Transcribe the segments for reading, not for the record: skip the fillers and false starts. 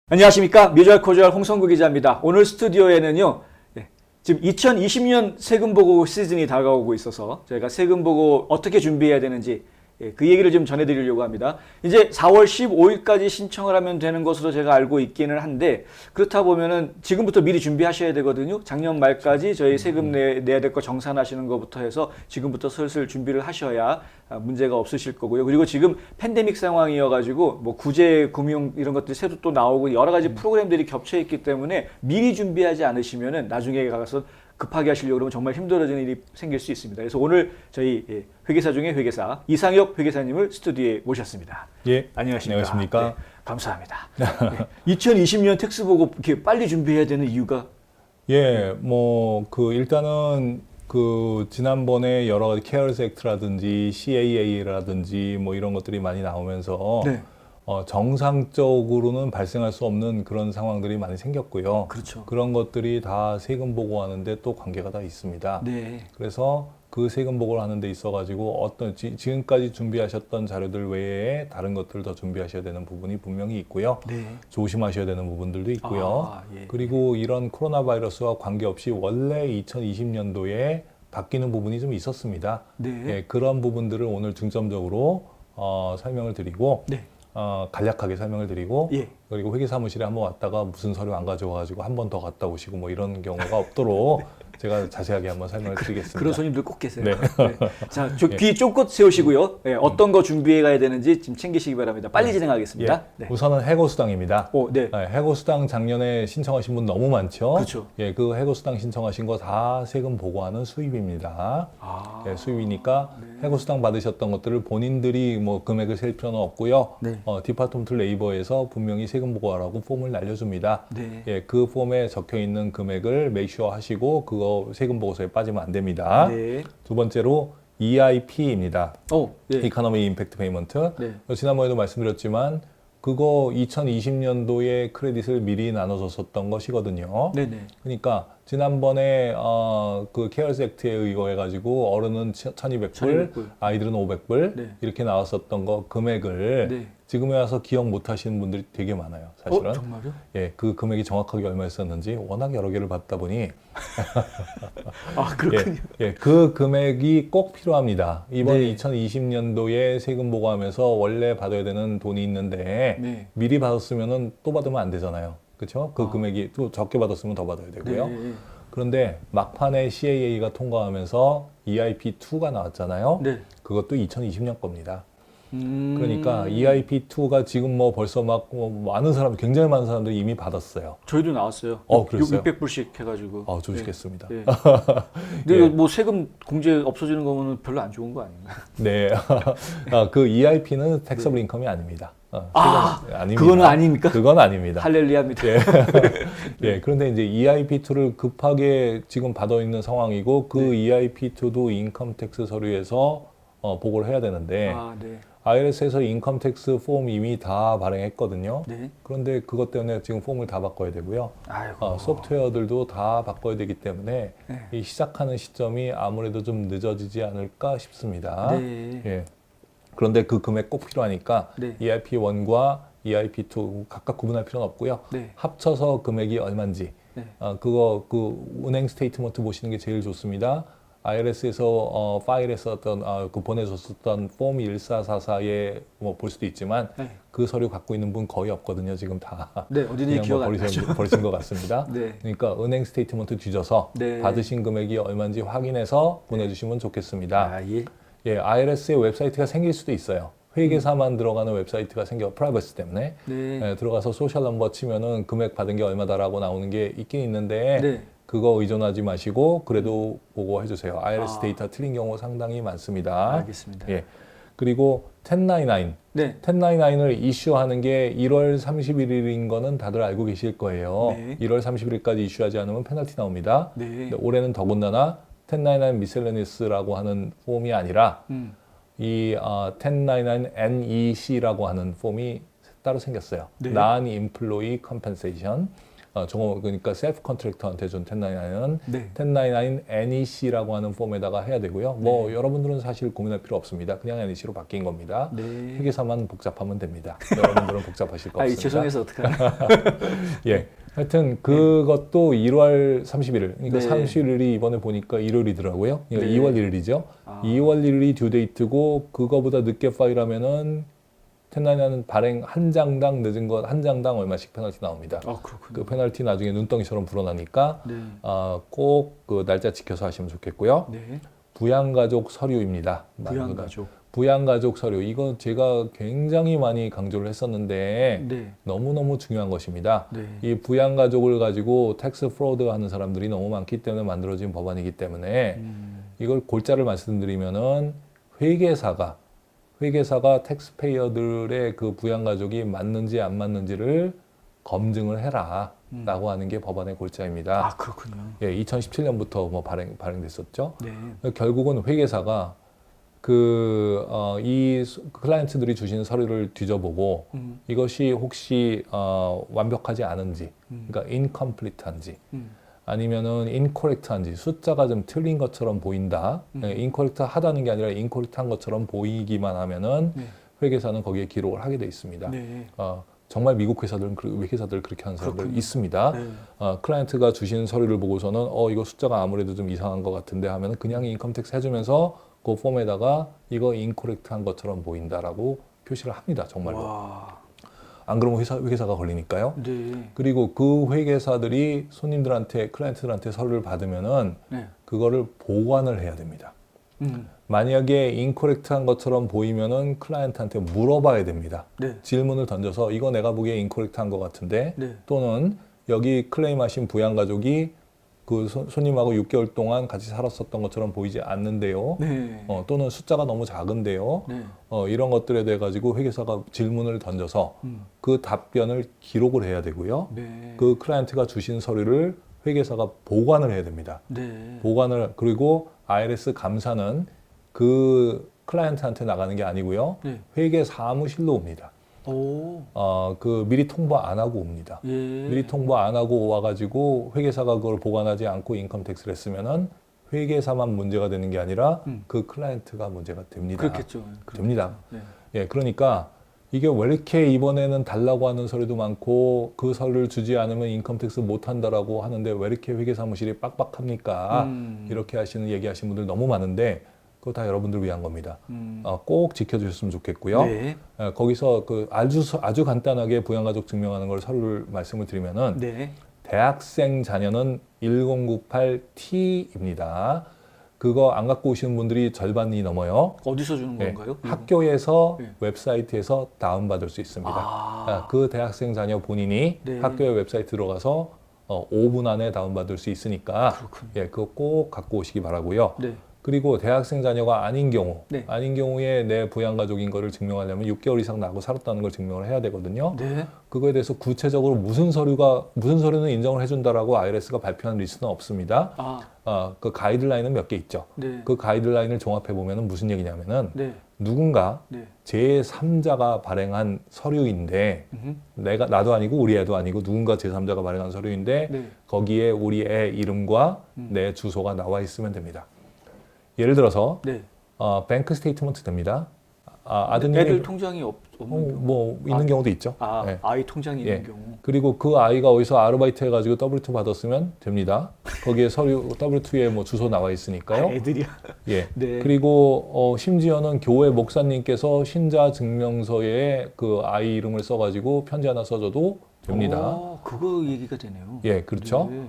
안녕하십니까. 뮤주얼 코주얼 홍성구 기자입니다. 오늘 스튜디오에는요, 지금 2020년 세금보고 시즌이 다가오고 있어서 저희가 세금보고 어떻게 준비해야 되는지 그 얘기를 좀 전해드리려고 합니다. 이제 4월 15일까지 신청을 하면 되는 것으로 제가 알고 있기는 한데, 그렇다 보면은 지금부터 미리 준비하셔야 되거든요. 작년 말까지 저희 세금 내야 될 거 정산하시는 것부터 해서 지금부터 슬슬 준비를 하셔야 문제가 없으실 거고요. 그리고 지금 팬데믹 상황이어가지고 뭐 구제, 금융 이런 것들이 새로 또 나오고 여러 가지 프로그램들이 겹쳐 있기 때문에 미리 준비하지 않으시면은 나중에 가서 급하게 하시려고 그러면 정말 힘들어지는 일이 생길 수 있습니다. 그래서 오늘 저희 회계사 중에 회계사 이상혁 회계사님을 스튜디오에 모셨습니다. 예, 안녕하십니까. 안녕하십니까. 네, 감사합니다. 2020년 텍스 보고 이렇게 빨리 준비해야 되는 이유가? 예, 일단은 지난번에 여러 가지 케어스 액트라든지 CAA라든지 뭐 이런 것들이 많이 나오면서 네. 정상적으로는 발생할 수 없는 그런 상황들이 많이 생겼고요. 그렇죠. 그런 것들이 다 세금 보고하는데 또 관계가 다 있습니다. 네. 그래서 그 세금 보고를 하는 데 있어가지고 지금까지 준비하셨던 자료들 외에 다른 것들을 더 준비하셔야 되는 부분이 분명히 있고요. 네. 조심하셔야 되는 부분들도 있고요. 예. 그리고 이런 코로나 바이러스와 관계없이 원래 2020년도에 바뀌는 부분이 좀 있었습니다. 네. 예, 그런 부분들을 오늘 중점적으로 설명을 드리고 네. 간략하게 설명을 드리고 예. 그리고 회계사무실에 한번 왔다가 무슨 서류 안 가져와가지고 한 번 더 갔다 오시고 뭐 이런 경우가 없도록 제가 자세하게 한번 설명을 드리겠습니다. 그런 손님들 꼭 계세요. 네. 자, 귀 쫑긋 세우시고요. 어떤 거 준비해 가야 되는지 지금 챙기시기 바랍니다. 빨리 진행하겠습니다. 예, 네. 우선은 해고수당입니다. 네. 해고수당 작년에 신청하신 분 너무 많죠? 그렇죠. 예, 그 해고수당 신청하신 거 다 세금 보고하는 수입입니다. 예, 수입이니까 해고수당 받으셨던 것들을 본인들이 뭐 금액을 셀 필요는 없고요. 네. 디파트먼트 레이버에서 분명히 세금 보고하라고 폼을 날려줍니다. 네. 예, 그 폼에 적혀 있는 금액을 메이슈어 하시고 그거 세금 보고서에 빠지면 안 됩니다. 네. 두 번째로 EIP입니다. 네. 이코노미 임팩트 페이먼트. 네. 지난번에도 말씀드렸지만 그거 2020년도에 크레딧을 미리 나눠줬었던 것이거든요. 네네. 그러니까 지난번에 그 케어스 액트에 의거해가지고 어른은 1,200불, 아이들은 500불 네. 이렇게 나왔었던 거 금액을 네. 지금에 와서 기억 못 하시는 분들이 되게 많아요. 사실은. 정말요? 예, 그 금액이 정확하게 얼마였었는지 워낙 여러 개를 받다 보니 그렇군요. 그 금액이 꼭 필요합니다. 이번 네. 2020년도에 세금 보고하면서 원래 받아야 되는 돈이 있는데 네. 미리 받았으면은 또 받으면 안 되잖아요. 그렇죠? 그 금액이 또 적게 받았으면 더 받아야 되고요. 네. 그런데 막판에 CAA가 통과하면서 EIP2가 나왔잖아요. 네. 그것도 2020년 겁니다. 그러니까 EIP2가 지금 뭐 벌써 막 많은 사람, 굉장히 많은 사람들이 이미 받았어요. 저희도 나왔어요. 그랬어요? 600불씩 해가지고. 좋으시겠습니다. 네. 근데 뭐 세금 공제 없어지는 거면 별로 안 좋은 거 아닌가요? 네. 그 EIP는 텍서블 인컴이 아닙니다. 아닙니다. 그거는 아닙니까? 그건 아닙니다. 할렐루야입니다. 예. 예, 그런데 이제 EIP2를 급하게 지금 받아 있는 상황이고 그 EIP2도 인컴 텍스 서류에서 보고를 해야 되는데 네. IRS에서 인컴 텍스 폼 이미 다 발행했거든요. 네. 그런데 그것 때문에 지금 폼을 다 바꿔야 되고요. 아이고. 소프트웨어들도 다 바꿔야 되기 때문에 네. 이 시작하는 시점이 아무래도 좀 늦어지지 않을까 싶습니다. 네. 예. 그런데 그 금액 꼭 필요하니까 네. EIP1과 EIP2 각각 구분할 필요는 없고요. 네. 합쳐서 금액이 얼마인지 그거 은행 스테이트먼트 보시는 게 제일 좋습니다. IRS에서 파일에서 보내줬었던 폼 1444에 뭐 볼 수도 있지만 그 서류 갖고 있는 분 거의 없거든요. 지금 다 어딘지 기억 안 나죠. 버리신 것 같습니다. 네. 그러니까 은행 스테이트먼트 뒤져서 받으신 금액이 얼마인지 확인해서 보내주시면 좋겠습니다. 예, IRS의 웹사이트가 생길 수도 있어요. 회계사만 들어가는 웹사이트가 생겨 프라이버시 때문에 들어가서 소셜 넘버 치면은 금액 받은 게 얼마다라고 나오는 게 있긴 있는데 그거 의존하지 마시고 그래도 보고해 주세요. IRS 데이터 틀린 경우 상당히 많습니다. 알겠습니다. 예. 그리고 1099. 1099을 이슈하는 게 1월 31일인 거는 다들 알고 계실 거예요. 1월 31일까지 이슈하지 않으면 페널티 나옵니다. 근데 올해는 더군다나 1099 미셀레니스라고 하는 폼이 아니라 이 1099 NEC라고 하는 폼이 따로 생겼어요. Non-Employee Compensation. 그러니까 셀프 컨트랙터한테 준 1099은 네. 1099 NEC라고 하는 폼에다가 해야 되고요. 뭐 여러분들은 사실 고민할 필요 없습니다. 그냥 NEC로 바뀐 겁니다. 네. 회계사만 복잡하면 됩니다. 여러분들은 복잡하실 거 없습니다. 죄송해서 어떡하나. 예. 하여튼 그것도 1월 31일. 그러니까 네. 30일이 이번에 보니까 일요일이더라고요. 네. 2월 1일이죠. 2월 1일이 듀데이트고 그거보다 늦게 파일하면은 1099는 발행 한 장당 늦은 것 한 장당 얼마씩 페널티 나옵니다. 그렇군요. 그 페널티 나중에 눈덩이처럼 불어나니까 네. 꼭 그 날짜 지켜서 하시면 좋겠고요. 네. 부양가족 서류입니다. 부양가족. 부양가족 서류. 이거 제가 굉장히 많이 강조를 했었는데 네. 너무너무 중요한 것입니다. 네. 이 부양가족을 가지고 텍스 프로드 하는 사람들이 너무 많기 때문에 만들어진 법안이기 때문에 이걸 골자를 말씀드리면은 회계사가 텍스페이어들의 그 부양가족이 맞는지 안 맞는지를 검증을 해라 라고 하는 게 법안의 골자입니다. 그렇군요. 예, 2017년부터 뭐 발행됐었죠. 네. 결국은 회계사가 이 클라이언트들이 주신 서류를 뒤져보고 이것이 혹시 완벽하지 않은지, 그러니까 incomplete한지, 아니면은 incorrect한지, 숫자가 좀 틀린 것처럼 보인다. incorrect 하다는 게 아니라 incorrect한 것처럼 보이기만 하면은 회계사는 거기에 기록을 하게 돼 있습니다. 네. 정말 미국 회사들 그렇게 하는 사람들 그렇군요. 있습니다. 네. 클라이언트가 주신 서류를 보고서는 이거 숫자가 아무래도 좀 이상한 것 같은데 하면은 그냥 인컴텍스 해주면서 그 폼에다가 이거 인코렉트한 것처럼 보인다라고 표시를 합니다. 정말로. 와. 안 그러면 회계사가 걸리니까요. 네. 그리고 그 회계사들이 손님들한테 클라이언트들한테 서류를 받으면은 네. 그거를 보관을 해야 됩니다. 만약에 인코렉트한 것처럼 보이면은 클라이언트한테 물어봐야 됩니다. 네. 질문을 던져서 이거 내가 보기에 인코렉트한 것 같은데 네. 또는 여기 클레임하신 부양가족이 그 손님하고 6개월 동안 같이 살았었던 것처럼 보이지 않는데요. 네. 또는 숫자가 너무 작은데요. 네. 이런 것들에 대해 가지고 회계사가 질문을 던져서 그 답변을 기록을 해야 되고요. 네. 그 클라이언트가 주신 서류를 회계사가 보관을 해야 됩니다. 네. 그리고 IRS 감사는 그 클라이언트한테 나가는 게 아니고요. 네. 회계 사무실로 옵니다. 오. 미리 통보 안 하고 옵니다. 예. 미리 통보 안 하고 와가지고 회계사가 그걸 보관하지 않고 인컴 텍스를 했으면은 회계사만 문제가 되는 게 아니라 그 클라이언트가 문제가 됩니다. 그렇겠죠. 됩니다. 네. 예, 그러니까 이게 왜 이렇게 이번에는 달라고 하는 서류도 많고 그 서류를 주지 않으면 인컴 텍스 못 한다라고 하는데 왜 이렇게 회계사무실이 빡빡합니까? 이렇게 얘기하시는 분들 너무 많은데 그거 다 여러분들 위한 겁니다. 꼭 지켜주셨으면 좋겠고요. 네. 거기서 그 아주 간단하게 부양가족 증명하는 걸 서류를 말씀을 드리면은 네. 대학생 자녀는 1098T입니다. 그거 안 갖고 오시는 분들이 절반이 넘어요. 어디서 주는 네, 건가요? 학교에서 네. 웹사이트에서 다운받을 수 있습니다. 아. 그 대학생 자녀 본인이 네. 학교의 웹사이트 들어가서 5분 안에 다운받을 수 있으니까 그렇군요. 예, 그거 꼭 갖고 오시기 바라고요. 네. 그리고 대학생 자녀가 아닌 네. 경우에 내 부양가족인 거를 증명하려면 6개월 이상 나고 살았다는 걸 증명을 해야 되거든요. 네. 그거에 대해서 구체적으로 무슨 서류는 인정을 해준다라고 IRS가 발표한 리스트는 없습니다. 그 가이드라인은 몇 개 있죠. 네. 그 가이드라인을 종합해 보면은 무슨 얘기냐면은 네. 누군가 네. 제3자가 발행한 서류인데 나도 아니고 우리 애도 아니고 누군가 제3자가 발행한 서류인데 네. 거기에 우리 애 이름과 내 주소가 나와 있으면 됩니다. 예를 들어서 네. 뱅크 스테이트먼트 됩니다. 아드님이 애들 통장이 없는 경우. 뭐 있는 경우도 있죠. 네. 아이 통장이 있는 예. 경우. 그리고 그 아이가 어디서 아르바이트 해가지고 W2 받았으면 됩니다. 거기에 서류 W2에 뭐 주소 나와 있으니까요. 애들이야. 예. 네. 그리고 심지어는 교회 목사님께서 신자 증명서에 그 아이 이름을 써가지고 편지 하나 써줘도 됩니다. 그거 얘기가 되네요. 예, 그렇죠. 네.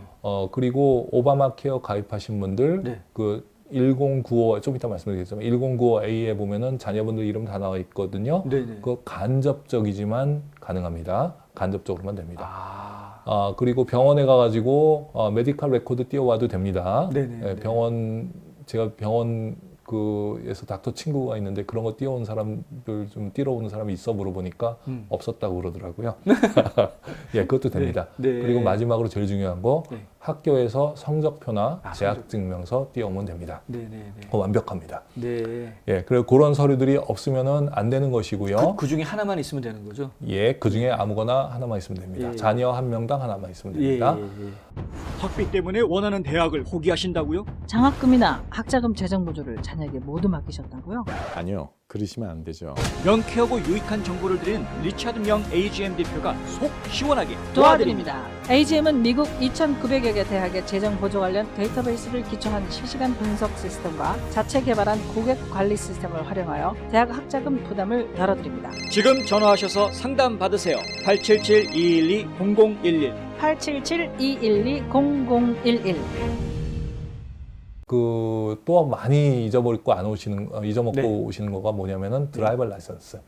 그리고 오바마 케어 가입하신 분들 네. 그 1095, 좀 이따 말씀드리겠지만 1095A에 보면은 자녀분들 이름 다 나와 있거든요. 네네. 그거 간접적이지만 가능합니다. 간접적으로만 됩니다. 아. 그리고 병원에 가가지고 메디컬 레코드 띄워와도 됩니다. 네네. 예, 제가 병원 에서 닥터 친구가 있는데 그런 거 띄워온 사람들 좀 띄러오는 사람이 있어 물어보니까 없었다고 그러더라고요. 예, 그것도 됩니다. 네. 그리고 마지막으로 제일 중요한 거 네. 학교에서 성적표나 재학 증명서 띄워오면 됩니다. 완벽합니다. 네. 예, 그리고 그런 서류들이 없으면은 안 되는 것이고요. 그 중에 하나만 있으면 되는 거죠? 예, 그 중에 아무거나 하나만 있으면 됩니다. 예. 자녀 한 명당 하나만 있으면 됩니다. 학비 때문에 원하는 대학을 포기하신다고요? 장학금이나 학자금 재정 보조를 자녀에게 모두 맡기셨다고요? 아니요, 그러시면 안 되죠. 명쾌하고 유익한 정보를 드리는 리차드 명 AGM 대표가 속 시원하게 도와드립니다. AGM은 미국 2,900여 개 대학의 재정 보조 관련 데이터베이스를 기초한 실시간 분석 시스템과 자체 개발한 고객 관리 시스템을 활용하여 대학 학자금 부담을 덜어드립니다. 지금 전화하셔서 상담 받으세요. 877-212-0011 877-212-0011 또 많이 잊어먹고 네. 오시는 거가 뭐냐면은 드라이버 라이선스.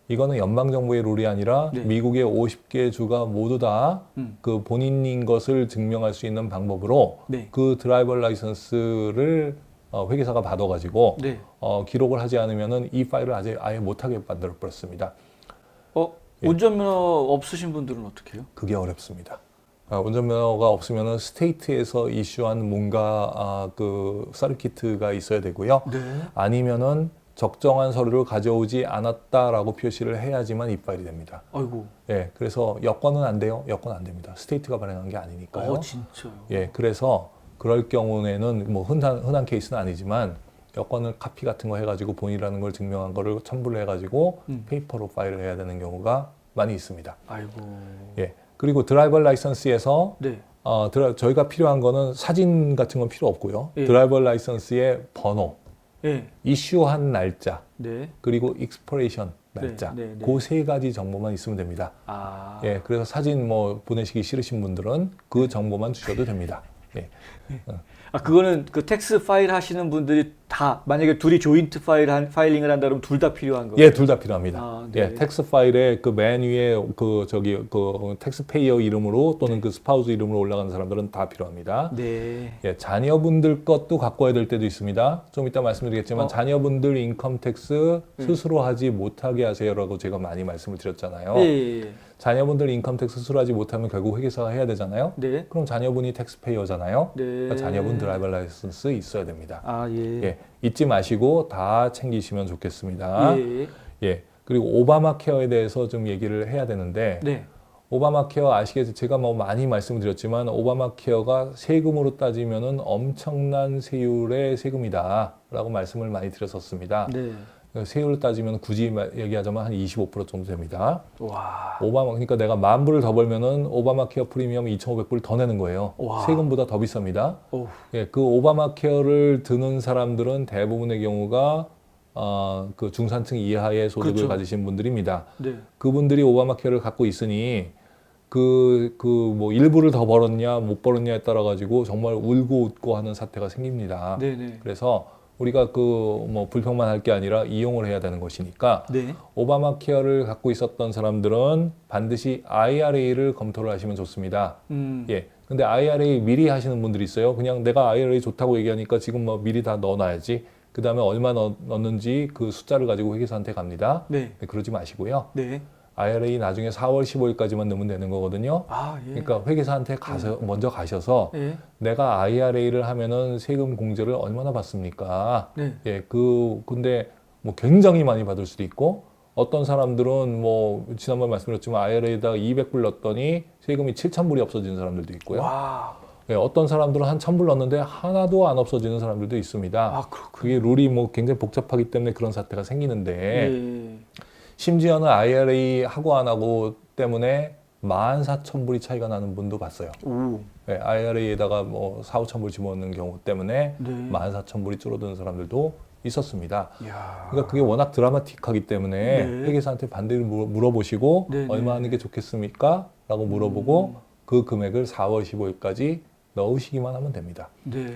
이거는 연방정부의 룰이 아니라 네. 미국의 50개 주가 모두 다 그 본인인 것을 증명할 수 있는 방법으로 네. 그 드라이버 라이선스를 회계사가 받아가지고 네. 기록을 하지 않으면은 이 파일을 아예 못하게 만들어 버렸습니다. 예. 운전면허 없으신 분들은 어떻게 해요? 그게 어렵습니다. 운전면허가 없으면은 스테이트에서 이슈한 뭔가 그 서티피케이트가 있어야 되고요. 네. 아니면은 적정한 서류를 가져오지 않았다라고 표시를 해야지만 이 파일이 됩니다. 아이고. 예, 그래서 여권은 안 돼요. 여권 안 됩니다. 스테이트가 발행한 게 아니니까요. 진짜요? 예, 그래서 그럴 경우에는 뭐 흔한 케이스는 아니지만 여권을 카피 같은 거 해가지고 본인이라는 걸 증명한 거를 첨부를 해가지고 페이퍼로 파일을 해야 되는 경우가 많이 있습니다. 아이고. 예, 그리고 드라이버 라이선스에서 네. 저희가 필요한 거는 사진 같은 건 필요 없고요. 예. 드라이버 라이선스의 번호, 네. 이슈한 날짜, 네. 그리고 익스퍼레이션 날짜, 네, 네, 네. 그 세 가지 정보만 있으면 됩니다. 아. 예, 그래서 사진 뭐 보내시기 싫으신 분들은 그 정보만 주셔도 됩니다. 예. 그거는 그 텍스 파일 하시는 분들이 다 만약에 둘이 조인트 파일링을 한다 그러면 둘 다 필요한 거예요? 예, 둘 다 필요합니다. 아, 네. 예, 텍스 파일에 그 맨 위에 그 텍스 페이어 이름으로 또는 그 스파우스 이름으로 올라가는 사람들은 다 필요합니다. 네. 예, 자녀분들 것도 갖고 와야 될 때도 있습니다. 좀 이따 말씀드리겠지만 자녀분들 인컴 텍스 스스로 하지 못하게 하세요라고 제가 많이 말씀을 드렸잖아요. 예. 자녀분들 인컴 텍스 스스로 하지 못하면 결국 회계사가 해야 되잖아요. 네. 그럼 자녀분이 텍스 페이어잖아요. 네. 그러니까 자녀분 드라이버 라이선스 있어야 됩니다. 아, 예. 예, 잊지 마시고 다 챙기시면 좋겠습니다. 예. 예, 그리고 오바마 케어에 대해서 좀 얘기를 해야 되는데 네. 오바마 케어 아시겠죠? 제가 뭐 많이 말씀드렸지만 오바마 케어가 세금으로 따지면은 엄청난 세율의 세금이다라고 말씀을 많이 드렸었습니다. 네. 세율을 따지면 굳이 얘기하자면 한 25% 정도 됩니다. 와. 그러니까 내가 10,000불을 더 벌면은 오바마 케어 프리미엄 2,500불 더 내는 거예요. 와. 세금보다 더 비쌉니다. 오. 예, 그 오바마 케어를 드는 사람들은 대부분의 경우가 그 중산층 이하의 소득을 그렇죠. 가지신 분들입니다. 네. 그분들이 오바마 케어를 갖고 있으니 뭐 일부를 더 벌었냐 못 벌었냐에 따라 가지고 정말 울고 웃고 하는 사태가 생깁니다. 네네. 그래서 우리가 뭐 불평만 할 게 아니라 이용을 해야 되는 것이니까 네. 오바마 케어를 갖고 있었던 사람들은 반드시 IRA를 검토를 하시면 좋습니다. 예. 근데 IRA 미리 하시는 분들이 있어요. 그냥 내가 IRA 좋다고 얘기하니까 지금 뭐 미리 다 넣어놔야지. 그 다음에 얼마 넣었는지 그 숫자를 가지고 회계사한테 갑니다. 네. 네, 그러지 마시고요. 네. IRA 나중에 4월 15일까지만 넣으면 되는 거거든요. 아, 예. 그러니까 회계사한테 먼저 가셔서 예. 내가 IRA를 하면은 세금 공제를 얼마나 받습니까? 네. 예, 근데 뭐 굉장히 많이 받을 수도 있고 어떤 사람들은 뭐 지난번에 말씀드렸지만 IRA에다가 200불 넣었더니 세금이 7,000불이 없어지는 사람들도 있고요. 와. 예, 어떤 사람들은 한 1,000불 넣었는데 하나도 안 없어지는 사람들도 있습니다. 아, 그렇군요. 그게 룰이 뭐 굉장히 복잡하기 때문에 그런 사태가 생기는데 예. 심지어는 IRA 하고 안 하고 때문에 14,000불이 차이가 나는 분도 봤어요. 오. 네, IRA에다가 뭐 4,000~5,000불 집어넣는 경우 때문에 네. 14,000불이 줄어드는 사람들도 있었습니다. 이야. 그러니까 그게 워낙 드라마틱하기 때문에 네. 회계사한테 반드시 물어보시고 네, 얼마 네. 하는 게 좋겠습니까? 라고 물어보고 그 금액을 4월 15일까지 넣으시기만 하면 됩니다. 네.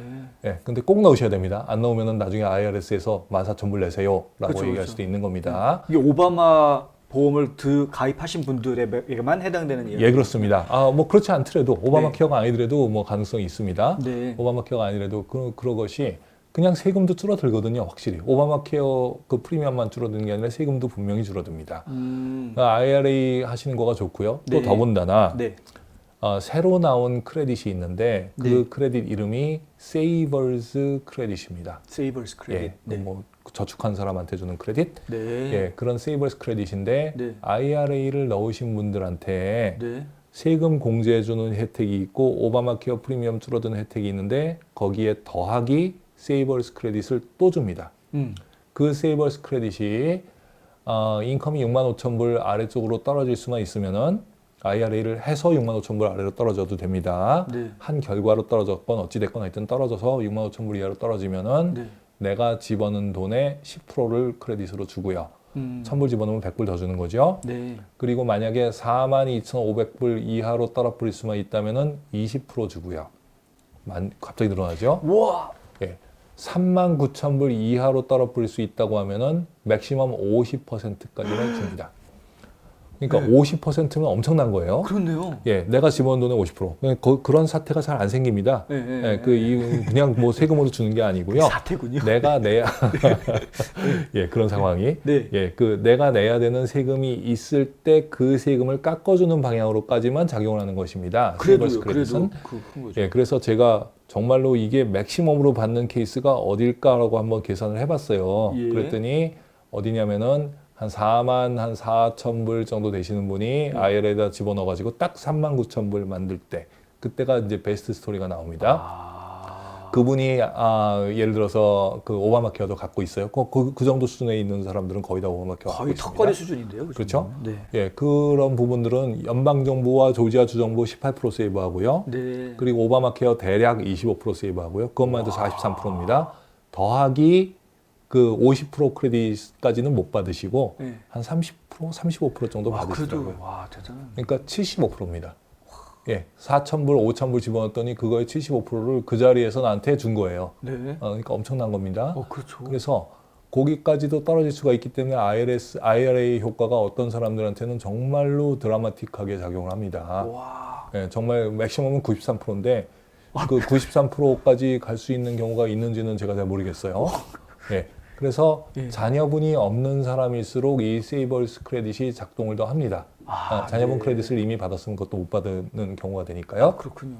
예, 근데 꼭 넣으셔야 됩니다. 안 넣으면 나중에 IRS에서 14,000불 내세요. 라고 그쵸, 얘기할 그쵸. 수도 있는 겁니다. 이게 오바마 보험을 가입하신 분들에게만 해당되는 이야기. 예, 그렇습니다. 뭐 그렇지 않더라도 오바마 네. 케어가 아니더라도 뭐 가능성이 있습니다. 네. 오바마 케어가 아니라도 그런 것이 그냥 세금도 줄어들거든요, 확실히. 오바마 케어 그 프리미엄만 줄어드는 게 아니라 세금도 분명히 줄어듭니다. 그러니까 IRA 하시는 거가 좋고요. 또 네. 더군다나 네. 새로 나온 크레딧이 있는데 그 네. 크레딧 이름이 세이버스 크레딧입니다. 세이버스 크레딧. 예, 네. 뭐 저축한 사람한테 주는 크레딧. 네. 예, 그런 세이버스 크레딧인데 네. IRA를 넣으신 분들한테 네. 세금 공제해주는 혜택이 있고 오바마 케어 프리미엄 줄어드는 혜택이 있는데 거기에 더하기 세이버스 크레딧을 또 줍니다. 그 세이버스 크레딧이 인컴이 65,000불 아래쪽으로 떨어질 수만 있으면은 IRA를 해서 65,000불 아래로 떨어져도 됩니다. 네. 한 결과로 떨어졌건 어찌됐건 하여튼 떨어져서 65,000불 이하로 떨어지면은 네. 내가 집어넣은 돈의 10%를 크레딧으로 주고요. 1,000불 집어넣으면 100불 더 주는 거죠. 네. 그리고 만약에 42,500불 이하로 떨어뜨릴 수만 있다면은 20% 주고요. 갑자기 늘어나죠. 와. 예. 39,000불 이하로 떨어뜨릴 수 있다고 하면은 맥시멈 50%까지는 줍니다. 그러니까 네. 50%면 엄청난 거예요. 그렇네요. 예, 내가 집어넣은 돈의 50%. 그런 사태가 잘 안 생깁니다. 네, 네, 예, 그냥 뭐 세금으로 주는 게 아니고요. 사태군요. 내가 내야 예, 그런 상황이 네. 예, 내가 내야 되는 세금이 있을 때 그 세금을 깎아주는 방향으로까지만 작용을 하는 것입니다. 세이버스 크레딧은. 그런 거죠. 예, 그래서 제가 정말로 이게 맥시멈으로 받는 케이스가 어딜까라고 한번 계산을 해봤어요. 예. 그랬더니 어디냐면은 한 44,000불 정도 되시는 분이 IRA에다 집어넣어가지고 딱 39,000불 만들 때 그때가 이제 베스트 스토리가 나옵니다. 그분이 예를 들어서 그 오바마 케어도 갖고 있어요. 그 정도 수준에 있는 사람들은 거의 다 오바마 케어 갖고 거의 있습니다. 턱걸이 수준인데요. 그 그렇죠? 정도는. 네. 예, 그런 부분들은 연방 정부와 조지아 주 정부 18% 세이브하고요. 네. 그리고 오바마 케어 대략 25% 세이브하고요. 그것만 해도 43%입니다. 더하기 그 50% 크레딧까지는 못 받으시고 네. 한 30%, 35% 정도 와, 받으시더라고요. 그래도 와, 대단한. 그러니까 75%입니다. 예, 4,000불, 5,000불 집어넣었더니 그거의 75%를 그 자리에서 나한테 준 거예요. 네. 그러니까 엄청난 겁니다. 그렇죠. 그래서 거기까지도 떨어질 수가 있기 때문에 IRA 효과가 어떤 사람들한테는 정말로 드라마틱하게 작용을 합니다. 와. 예, 정말 맥시멈은 93%인데 그 93%까지 갈 수 있는 경우가 있는지는 제가 잘 모르겠어요. 예. 그래서 예. 자녀분이 없는 사람일수록 이 세이버스 크레딧이 작동을 더 합니다. 자녀분 네. 크레딧을 이미 받았으면 그것도 못 받는 경우가 되니까요. 그렇군요.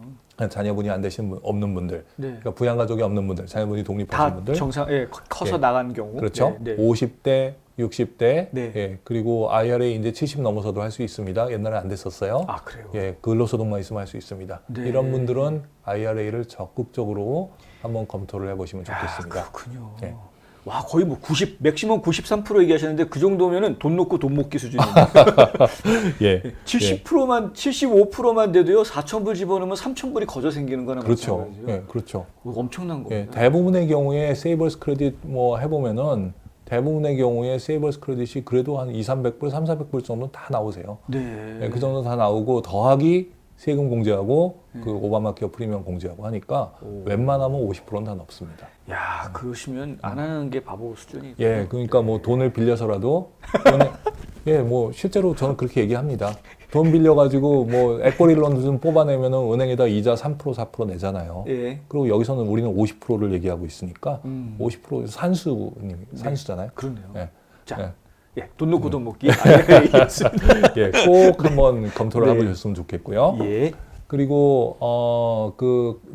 자녀분이 안 되신 없는 분들, 네. 그러니까 부양가족이 없는 분들, 자녀분이 독립하신 다 분들, 정상 커서 예. 나간 경우. 그렇죠. 네. 네. 50대, 60대, 네. 예. 그리고 IRA 이제 70 넘어서도 할 수 있습니다. 옛날에 안 됐었어요. 그래요. 예, 근로소득만 있으면 할 수 있습니다. 네. 이런 분들은 IRA를 적극적으로 한번 검토를 해보시면 좋겠습니다. 그렇군요. 예. 와, 거의 뭐 맥시멈 93% 얘기하셨는데 그 정도면은 돈 놓고 돈 먹기 수준인데. 예. 70%만 75%만 돼도요. 4,000불 집어넣으면 3,000불이 거저 생기는 거나 그렇죠. 마찬가지죠. 예, 그렇죠. 엄청난 예, 겁니다. 대부분의 경우에 세이버스 크레딧 뭐 해보면은 대부분의 경우에 세이버스 크레딧이 그래도 한 2,300불, 3,400불 정도 다 나오세요. 네. 예, 그 정도 다 나오고 더하기 세금 공제하고 그 오바마 케어 프리미엄 공제하고 하니까 웬만하면 50%는 다 넘습니다. 야, 그러시면 안 하는 게 바보 수준이. 예, 그러니까 뭐 돈을 빌려서라도 예, 뭐 실제로 저는 그렇게 얘기합니다. 돈 빌려가지고 뭐 에코릴론 좀 뽑아내면은 은행에다 이자 3% 4% 내잖아요. 예. 그리고 여기서는 우리는 50%를 얘기하고 있으니까 50% 산수잖아요. 그렇네요. 예. 자, 예. 돈 놓고 돈 먹기. 알겠습니다. 예, 꼭 한번 검토를 네. 해보셨으면 좋겠고요. 예. 그리고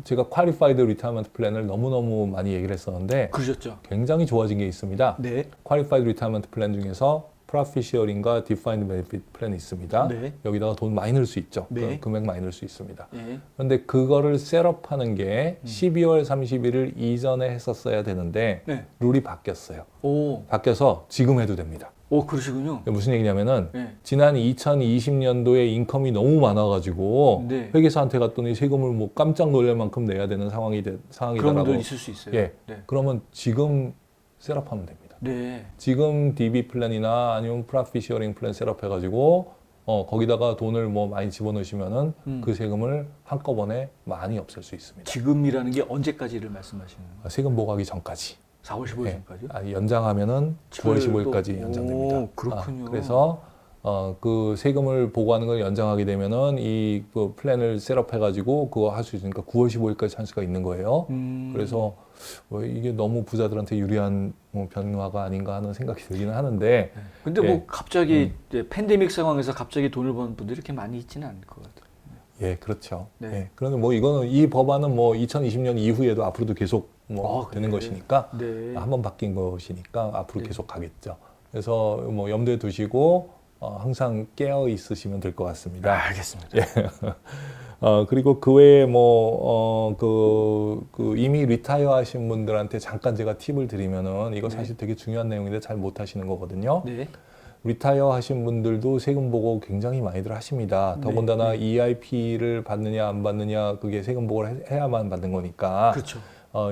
제가 Qualified Retirement Plan을 너무너무 많이 얘기를 했었는데 그러셨죠. 굉장히 좋아진 게 있습니다. 네. Qualified Retirement Plan 중에서 Profit Sharing과 Defined Benefit Plan이 있습니다. 네. 여기다가 돈 많이 넣을 수 있죠. 네. 금액 많이 넣을 수 있습니다. 예. 그런데 그거를 셋업하는 게 12월 31일 이전에 했었어야 되는데 네. 룰이 바뀌었어요. 오. 바뀌어서 지금 해도 됩니다. 오, 그러시군요. 무슨 얘기냐면은 네. 지난 2020년도에 인컴이 너무 많아가지고 네. 회계사한테 갔더니 세금을 뭐 깜짝 놀랄 만큼 내야 되는 상황이 그런 상황이다라고. 분들 있을 수 있어요. 예. 네. 그러면 지금 셋업하면 됩니다. 네. 지금 DB 플랜이나 아니면 프로핏 쉐어링 플랜 셋업해가지고 거기다가 돈을 뭐 많이 집어넣으시면은 그 세금을 한꺼번에 많이 없앨 수 있습니다. 지금이라는 게 언제까지를 말씀하시는 거예요? 세금 보고하기 전까지. 4월 15일까지요? 연장하면은 9월 15일까지 오, 연장됩니다. 그렇군요. 그래서 그 세금을 보고하는 걸 연장하게 되면은 그 플랜을 셋업해가지고 그거 할 수 있으니까 9월 15일까지 찬스가 있는 거예요. 그래서 이게 너무 부자들한테 유리한 변화가 아닌가 하는 생각이 들기는 하는데. 근데 예. 뭐 갑자기 이제 팬데믹 상황에서 갑자기 돈을 버는 분들이 이렇게 많이 있지는 않을 것 같아요. 예, 그렇죠. 네. 예, 그런데 뭐 이거는 이 법안은 뭐 2020년 이후에도 앞으로도 계속 뭐 되는 것이니까 네. 한번 바뀐 것이니까 앞으로 네. 계속 가겠죠. 그래서 뭐 염두에 두시고 항상 깨어 있으시면 될 것 같습니다. 알겠습니다. 그리고 그 외에 이미 리타이어 하신 분들한테 잠깐 제가 팁을 드리면은 이거 사실 되게 중요한 내용인데 잘 못 하시는 거거든요. 네. 리타이어 하신 분들도 세금 보고 굉장히 많이들 하십니다. 네, 더군다나 EIP를 받느냐 안 받느냐 그게 세금 보고를 해야만 받는 거니까. 그렇죠.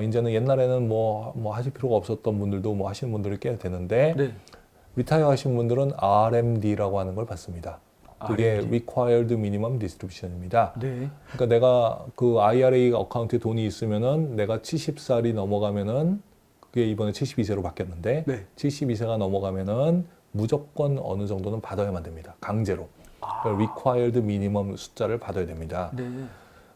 이제는 옛날에는 뭐 하실 필요가 없었던 분들도 뭐 하시는 분들이 꽤 되는데 네. 리타이어 하신 분들은 RMD라고 하는 걸 받습니다. 그게 RMD. Required Minimum Distribution입니다. 네. 그러니까 내가 그 IRA 어카운트에 돈이 있으면은 내가 70살이 넘어가면은 그게 이번에 72세로 바뀌었는데 네. 72세가 넘어가면은 무조건 어느 정도는 받아야만 됩니다. 강제로. 그러니까 Required Minimum 숫자를 받아야 됩니다. 네.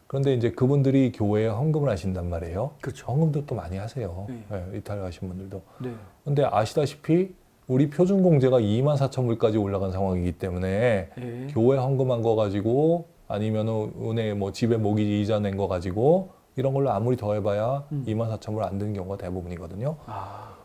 그런데 이제 그분들이 교회에 헌금을 하신단 말이에요. 그렇죠. 헌금도 또 많이 하세요. 네. 네, 리타이어 하신 분들도. 네. 근데 아시다시피 우리 표준 공제가 24,000불까지 올라간 상황이기 때문에 네. 교회 헌금한 거 가지고 아니면은 은행 뭐 집에 모기지 이자 낸 거 가지고 이런 걸로 아무리 더해봐야 24,000불 안 되는 경우가 대부분이거든요.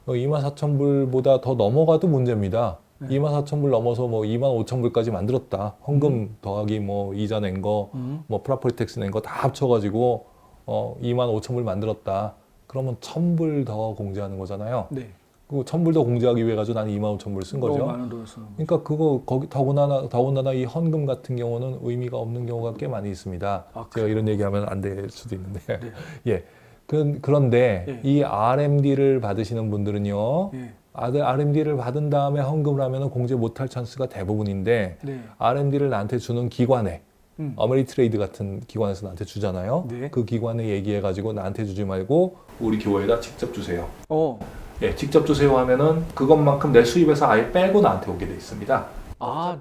24,000불보다 더 넘어가도 문제입니다. 24,000불 넘어서 뭐 25,000불까지 만들었다. 헌금 더하기 뭐 이자 낸 거, 뭐 프로퍼티 텍스 낸 거 다 합쳐가지고 25,000불 만들었다. 그러면 1,000불 더 공제하는 거잖아요. 네. 그 1,000불 더 공제하기 위해 가지고 나는 25,000불 쓴 거죠. 너무 많은 돈을 쓰는 거죠. 그러니까 거기 더군다나 이 헌금 같은 경우는 의미가 없는 경우가 꽤 많이 있습니다. 제가 이런 얘기하면 안 될 수도 있는데. 네. 예. 그런데 예. 이 RMD를 받으시는 분들은요. 예. RMD를 받은 다음에 헌금을 하면 공제 못할 찬스가 대부분인데 네. RMD를 나한테 주는 기관에 어메리트레이드 같은 기관에서 나한테 주잖아요. 네. 그 기관에 얘기해가지고 나한테 주지 말고 우리 교회에다 직접 주세요. 예, 직접 주세요 하면은 그것만큼 내 수입에서 아예 빼고 나한테 오게 돼 있습니다.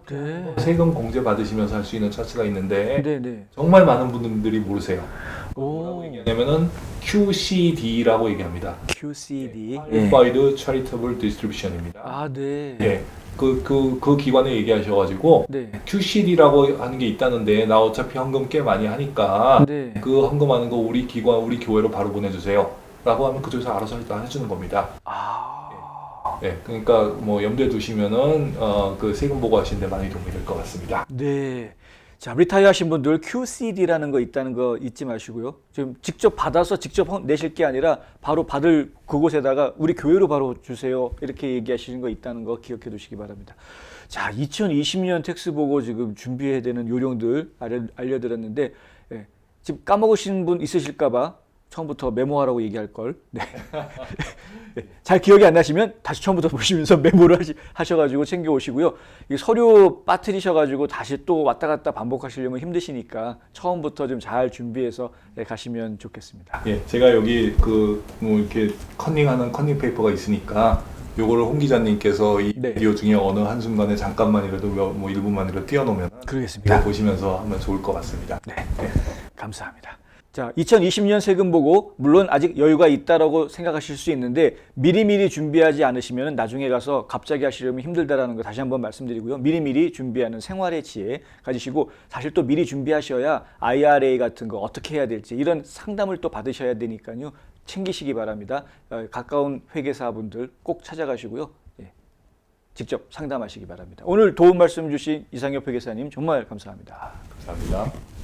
네. 세금 공제 받으시면서 할 수 있는 차트가 있는데 네, 네. 정말 많은 분들이 모르세요. 오. 뭐라고 얘기하냐면은 QCD라고 얘기합니다. QCD. Qualified Charitable Distribution입니다. 네. 예, 그 기관에 얘기하셔가지고 네. QCD라고 하는 게 있다는데 나 어차피 헌금 꽤 많이 하니까 네. 그 헌금하는 거 우리 기관, 우리 교회로 바로 보내주세요. 라고 하면 그쪽에서 알아서 일단 해주는 겁니다. 예, 그러니까 뭐 염두에 두시면은 그 세금 보고하시는데 많이 도움이 될 것 같습니다. 네. 자, 리타이어 하신 분들 QCD라는 거 있다는 거 잊지 마시고요. 지금 직접 받아서 직접 내실 게 아니라 바로 받을 그곳에다가 우리 교회로 바로 주세요. 이렇게 얘기하시는 거 있다는 거 기억해 두시기 바랍니다. 자, 2020년 텍스 보고 지금 준비해야 되는 요령들 알려드렸는데 예, 지금 까먹으신 분 있으실까 봐 처음부터 메모하라고 얘기할 걸. 네. 잘 기억이 안 나시면 다시 처음부터 보시면서 메모를 하셔가지고 챙겨 오시고요. 이 서류 빠뜨리셔가지고 다시 또 왔다 갔다 반복하시려면 힘드시니까 처음부터 좀 잘 준비해서 가시면 좋겠습니다. 예, 제가 여기 뭐 이렇게 컨닝하는 컨닝 페이퍼가 있으니까 요거를 홍 기자님께서 이 네. 비디오 중에 어느 한 순간에 잠깐만이라도 뭐 1분만이라도 띄워놓으면 그러겠습니다. 이거 보시면서 하면 좋을 것 같습니다. 네. 감사합니다. 자, 2020년 세금 보고 물론 아직 여유가 있다라고 생각하실 수 있는데 미리미리 준비하지 않으시면 나중에 가서 갑자기 하시려면 힘들다라는 거 다시 한번 말씀드리고요. 미리미리 준비하는 생활의 지혜 가지시고 사실 또 미리 준비하셔야 IRA 같은 거 어떻게 해야 될지 이런 상담을 또 받으셔야 되니까요. 챙기시기 바랍니다. 가까운 회계사분들 꼭 찾아가시고요. 예, 직접 상담하시기 바랍니다. 오늘 도움 말씀 주신 이상엽 회계사님 정말 감사합니다. 감사합니다.